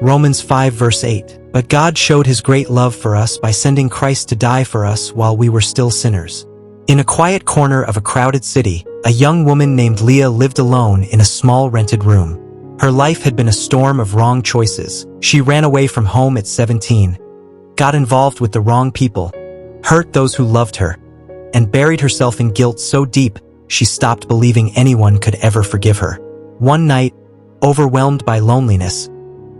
Romans 5 verse 8. But God showed his great love for us by sending Christ to die for us while we were still sinners. In a quiet corner of a crowded city, a young woman named Leah lived alone in a small rented room. Her life had been a storm of wrong choices. She ran away from home at 17, got involved with the wrong people, hurt those who loved her, and buried herself in guilt so deep she stopped believing anyone could ever forgive her. One night, overwhelmed by loneliness,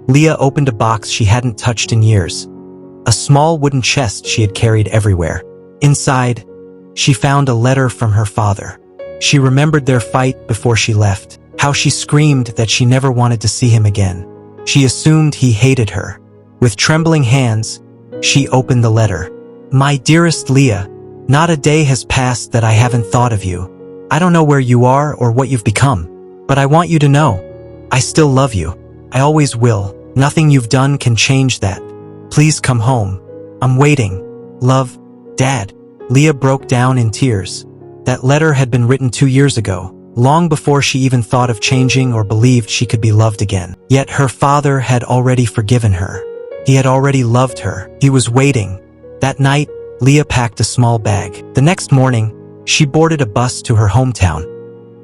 Leah opened a box she hadn't touched in years, a small wooden chest she had carried everywhere. Inside, she found a letter from her father. She remembered their fight before she left, how she screamed that she never wanted to see him again. She assumed he hated her. With trembling hands, she opened the letter. My dearest Leah, not a day has passed that I haven't thought of you. I don't know where you are or what you've become, but I want you to know, I still love you. I always will. Nothing you've done can change that. Please come home. I'm waiting. Love, Dad. Leah broke down in tears. That letter had been written 2 years ago, long before she even thought of changing or believed she could be loved again. Yet her father had already forgiven her. He had already loved her. He was waiting. That night, Leah packed a small bag. The next morning, she boarded a bus to her hometown,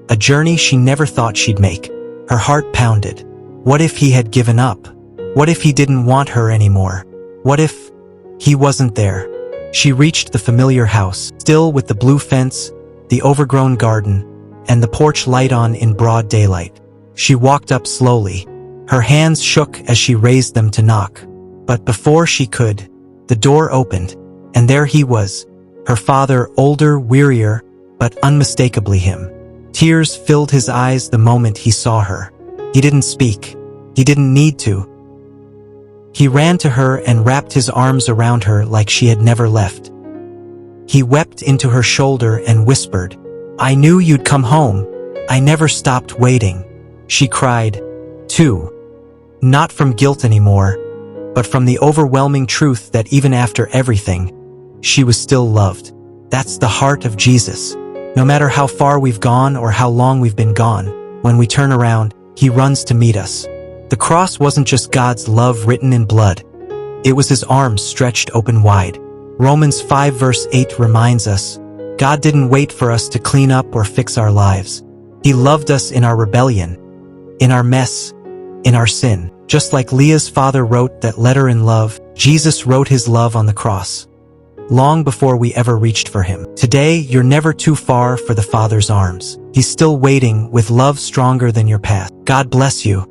a journey she never thought she'd make. Her heart pounded. What if he had given up? What if he didn't want her anymore? What if he wasn't there? She reached the familiar house, still with the blue fence, the overgrown garden, and the porch light on in broad daylight. She walked up slowly. Her hands shook as she raised them to knock. But before she could, the door opened, and there he was, her father, older, wearier, but unmistakably him. Tears filled his eyes the moment he saw her. He didn't speak. He didn't need to. He ran to her and wrapped his arms around her like she had never left. He wept into her shoulder and whispered, I knew you'd come home. I never stopped waiting. She cried, too. Not from guilt anymore, but from the overwhelming truth that even after everything, she was still loved. That's the heart of Jesus. No matter how far we've gone or how long we've been gone, when we turn around, he runs to meet us. The cross wasn't just God's love written in blood. It was his arms stretched open wide. Romans 5 verse 8 reminds us, God didn't wait for us to clean up or fix our lives. He loved us in our rebellion, in our mess, in our sin. Just like Leah's father wrote that letter in love, Jesus wrote his love on the cross, long before we ever reached for him. Today, you're never too far for the Father's arms. He's still waiting with love stronger than your past. God bless you.